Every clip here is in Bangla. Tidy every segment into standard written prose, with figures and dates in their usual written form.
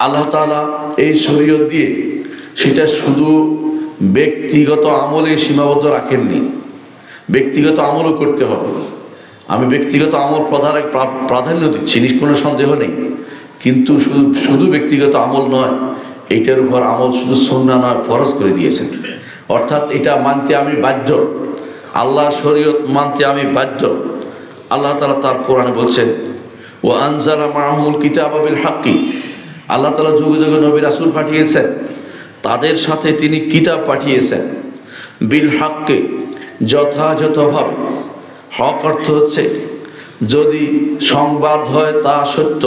আল্লাহ তাআলা এই শরীয়ত দিয়ে সেটা শুধু ব্যক্তিগত আমলে সীমাবদ্ধ রাখেননি, ব্যক্তিগত আমলও করতে হবে। আমি ব্যক্তিগত আমল প্রাধান্য দিচ্ছি, কোনো সন্দেহ নেই, কিন্তু শুধু ব্যক্তিগত আমল নয়, এটার উপর আমল শুধু সুন্নাহ নয়, ফরজ করে দিয়েছেন। অর্থাৎ এটা মানতে আমি বাধ্য, আল্লাহ শরীয়ত মানতে আমি বাধ্য। আল্লাহ তাআলা তার কোরআনে বলছেন, ওয়া আনজালা মাআহুল কিতাবা বিল হাক্কি, আল্লাহ তাআলা যুগে যুগে নবী রাসূল পাঠিয়েছেন, তাদের সাথে তিনি কিতাব পাঠিয়েছেন। বিল হাক্কি, যথাযথভাবে। হক অর্থ হচ্ছে যদি সংবাদ হয় তা সত্য,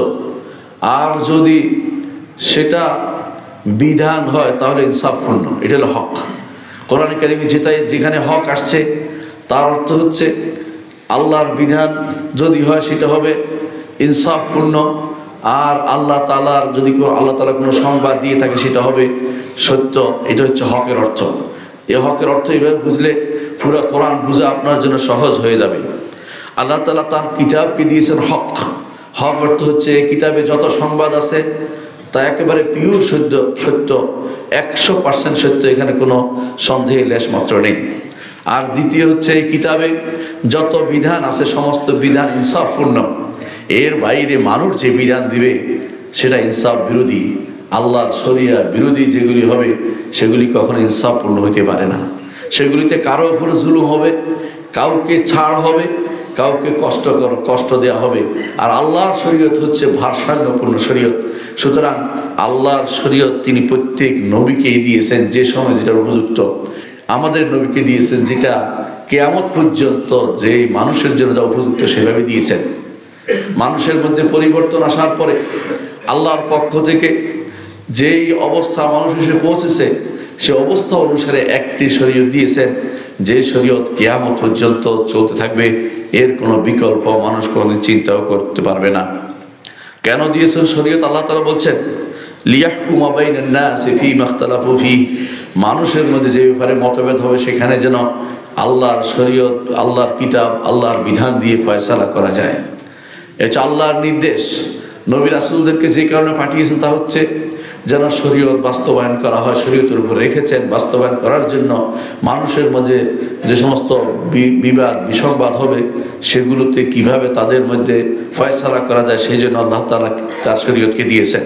আর যদি সেটা বিধান হয় তাহলে ইনসাফপূর্ণ, এটা হলো হক। কোরআন কারীমে যেখানে হক আসছে তার অর্থ হচ্ছে আল্লাহর বিধান যদি হয় সেটা হবে ইনসাফপূর্ণ, আর আল্লাহ তাআলার যদি আল্লাহ তাআলা কোনো সংবাদ দিয়ে থাকে সেটা হবে সত্য। এটা হচ্ছে হকের অর্থ। এই হকের অর্থ এইভাবে বুঝলে পুরো কোরআন বোঝা আপনার জন্য সহজ হয়ে যাবে। আল্লাহ তাআলা তার কিতাবকে দিয়েছেন হক। হক অর্থ হচ্ছে এই কিতাবে যত সংবাদ আছে তা একেবারে পিওর সত্য, 100% সত্য, এখানে কোনো সন্দেহের লেশ মাত্র নেই। আর দ্বিতীয় হচ্ছে এই কিতাবে যত বিধান আছে সমস্ত বিধান ইনসাফপূর্ণ, এর বাইরে মানুষ যে বিধান দিবে সেটা ইনসাফ বিরোধী, আল্লাহর শরিয়া বিরোধী যেগুলি হবে সেগুলি কখনো ইনসাফপূর্ণ হইতে পারে না। সেগুলিতে কারো উপরে জুলুম হবে, কাউকে ছাড় হবে, কাউকে কষ্ট দেওয়া হবে। আর আল্লাহর শরীয়ত হচ্ছে ভারসাম্যপূর্ণ শরীয়ত। সুতরাং আল্লাহর শরীয়ত তিনি প্রত্যেক নবীকেই দিয়েছেন যে সময় যেটা উপযুক্ত। আমাদের নবীকে দিয়েছেন যেটা কিয়ামত পর্যন্ত যে মানুষের জন্য যা উপযুক্ত সেভাবে দিয়েছেন। মানুষের মধ্যে পরিবর্তন আসার পরে আল্লাহর পক্ষ থেকে যেই অবস্থা মানুষ এসে পৌঁছেছে সে অবস্থা অনুসারে একটি শরীয়ত দিয়েছেন, যে শরীয়ত কিয়ামত পর্যন্ত চলতে থাকবে, এর কোনো বিকল্প মানুষ কোনোদিন চিন্তাও করতে পারবে না। কেন দিয়েছেন শরীয়ত? আল্লাহ তাআলা বলছেন, লিয়াহকুমা বাইনান নাসি ফীমা ইখতালাফু ফীহি, মানুষের মধ্যে যে ব্যাপারে মতভেদ হবে সেখানে যেন আল্লাহর শরীয়ত, আল্লাহর কিতাব, আল্লাহর বিধান দিয়ে ফয়সালা করা যায়। এটা আল্লাহর নির্দেশ। নবী রাসূলদেরকে যে কারণে পাঠিয়েছেন তা হচ্ছে যেন শরীয়ত বাস্তবায়ন করা হয়, শরীয়তের উপর রেখেছেন বাস্তবায়ন করার জন্য। মানুষের মধ্যে যে সমস্ত বিবাদ বিসংবাদ হবে সেগুলোতে কিভাবে তাদের মধ্যে ফয়সালা করা যায় সেই জন্য আল্লাহ তাআলা তার শরীয়তকে দিয়েছেন।